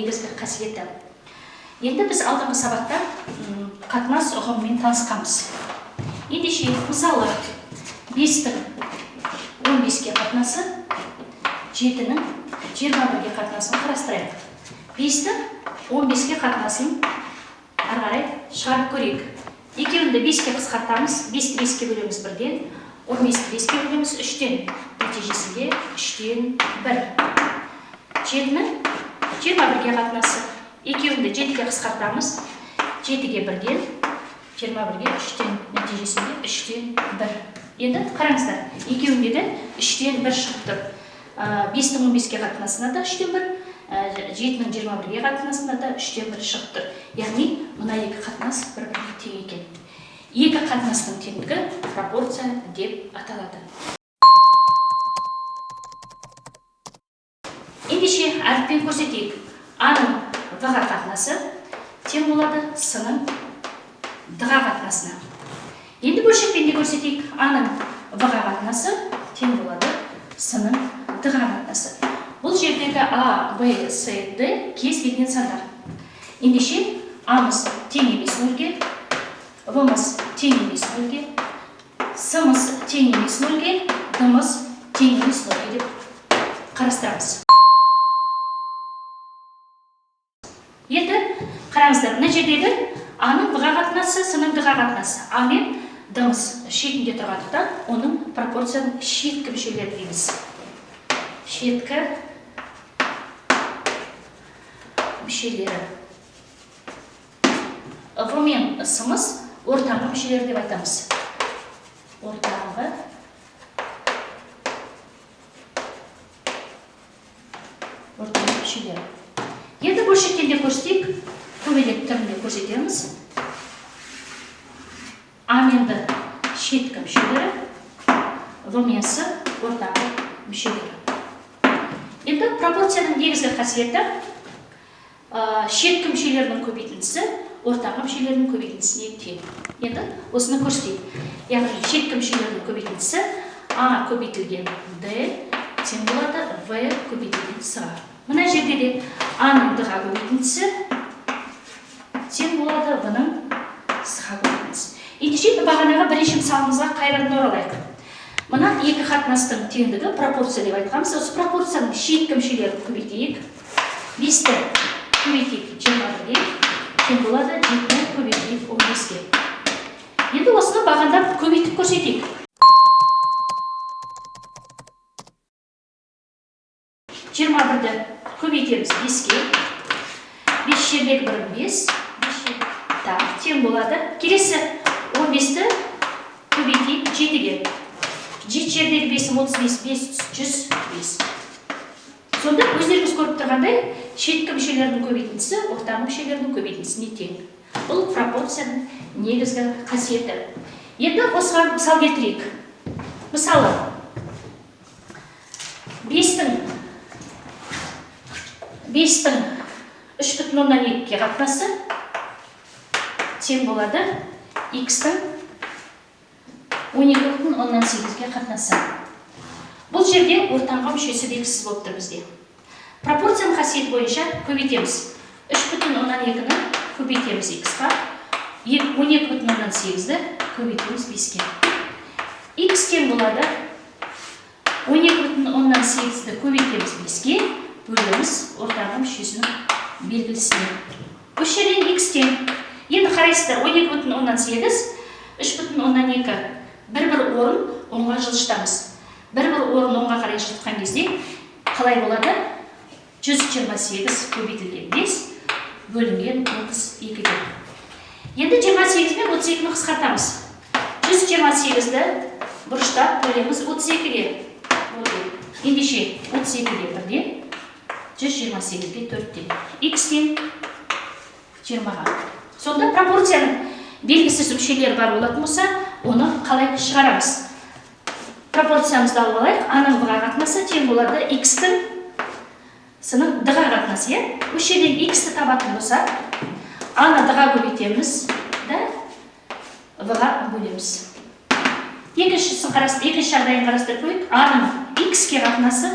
негізгі қасиеті. Енді біз алдыңғы сабақта қатынас ұғымымен танысқанбыз. Ендеше, мысалы, 5-тің 15-ке қатынасы, 7-нің 21-ге қатынасын қарастырайық. 5-тің 15-ке қатынасын ары қарай шығарып көрейік. Екеуінде 5-ке қысқартамыз, 5-ті 5-ке бөлеміз 1-ден, 15-ті 5-ке бөлеміз 3-ден, нәтижесінде 3-ден 1. 7-нің 21-ге қатынасы, екеуінде 7-ке қысқартамыз, 7-ге 1-ден, 21-ге 3-ден, нәтижесінде 3-ден 1. Енді қараңыздар, екеуіндегі 3-ден 1 шығып тұр. 5-тің 15-ке қатынасына да 3-ден 1, 7-нің 21-ге қатынасында да 3-ден 1 шығып тұр. Яғни, мұна екі қатынас бір-біріне тең екен. Екі қатынастың теңдігі пропорция деп аталады. Ендеше, әріппен көрсетейік. А-ның В-ға қатынасы тең болады С-ның Д-ға қатынасына. Енді бөлшекпен де көрсетейік. А-ның В-ға қатынасы тең болады С-ның Д-ға қатынасы. Бұл жердегі А, Б, С, Д кез келген сандар. Ендеше, А-мыз тең емес 0-ге, В-мыз тең емес 0-ге, С-мыз тең емес 0-ге, Д-мыз тең емес 0-ге деп қарастырамыз. Енді, қараңыздар, мына жердегі А-ның В-ға қатынасы, С-ның Д-ға қатынасы. А мен Д-мыз шетінде тұрғандықтан, оның пропорцияның шеткі мүшелері дейміз. Шеткі мүшелері. В мен С-мыз ортаңғы мүшелері деп айтамыз. Ортаңғы мүшелері. Енді бөлшектен де көрсетейік, көбелек түрінде көрсетеміз. А мен Д шеткі мүшелері, В мен С ортаңғы мүшелері. Енді пропорцияның негізгі қасиеті шеткі мүшелерінің көбейтіндісі ортаңғы мүшелерінің көбейтіндісіне тең. Енді осыны көрсетейік. Яғни шеткі мүшелерінің көбейтіндісі А көбейтілген Д тең болады В көбейтілген С-ға. Мына жерде де А-ның Д-ға көбейтіндісі тең болады В-ның С-ға көбейтіндісі. Ендеше бағанағы бірінші мысалымызға қайрадан оралайық. Мына екі қатынастың теңдігі пропорция деп айтқанбыз. Осы пропорцияның шеткі мүшелерін көбейтейік. 5-ті көбейтейік 21-ге, тең болады 7-ті көбейтейік 15-ге. Енді осыны бағандап көбейтіп көрсетейік. 21-ді көбейтеміз 5-ге. 5 жердегі 1 5. Тең болады. Келесі 15-ті көбейтейік 7-ге. 7 жердегі 5 35, 5 105. Сонда өздеріңіз көріп тұрғандай, шеткі мүшелерінің көбейтіндісі ортаңғы мүшелерінің көбейтіндісіне тең. Бұл пропорцияның негізгі қасиеті. Енді осыған мысал келтірейік. Мысалы, 5-тің 3,2-ге қатынасы тең болады X-тің 12,8-ге қатынасы. Бұл жерде ортаңғы мүшесі белгісіз болып тұр бізде. Пропорцияның қасиеті бойынша көбейтеміз. 3,2-ні көбейтеміз X-ға, 12,8-ді көбейтеміз 5-ге. X тең болады 12,8-ді көбейтеміз 5-ге, бөлеміз ортаңғы мүшесінің белгілісіне. Осы жерден X тең. Енді қарайсыздар, 12,8, 3,2, бір-бір орын оңға жылжытамыз. Бір-бір орын оңға қарай жылжытқан кезде қалай болады? 128 көбейтілген 5 бөлінген 32-ге. Енді 28 мен 32-ні қысқартамыз. 128-ді бұрыштап бөлеміз 32-ге. Ендеше 32-ге 1-ден, 128-ге 4-ден. X тең 20-ға. Сонда пропорцияның белгісіз мүшелері бар болатын болса, оны қалай шығарамыз? Пропорциямызды алып алайық. А-ның В-ға қатынасы тең болады X-тің С-ның Д-ға қатынасы. Осы жерден X-ті табатын болса, А-ны Д-ға көбейтеміз, В-ға бөлеміз. Екінші жағдайын қарастырып қойып, А-ның X-ке қатынасы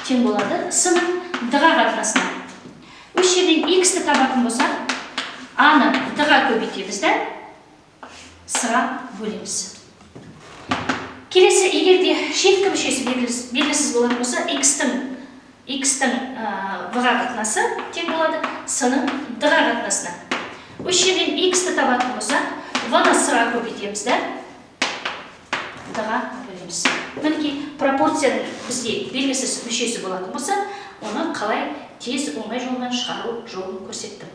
тең болады С-ның Д-ға қатынасына. Осы осы жерден x-ті табатын болсақ, a-ны d-ға көбейтеміз да, с-ға бөлеміз. Келесі, егер де шеткі мүшесі белгісіз болатын болса, x-тің v-ға қатынасы тең болады, с-ның d-ға қатынасына. Осы жерден x-ті табатын болсақ, v-ны с-ға көбейтеміз да, d-ға бөлеміз. Мінекей пропорцияның бізде белгісіз мүшесі болатын болса, оны қалай тез оңай жолдан шығару жолын көрсеттім.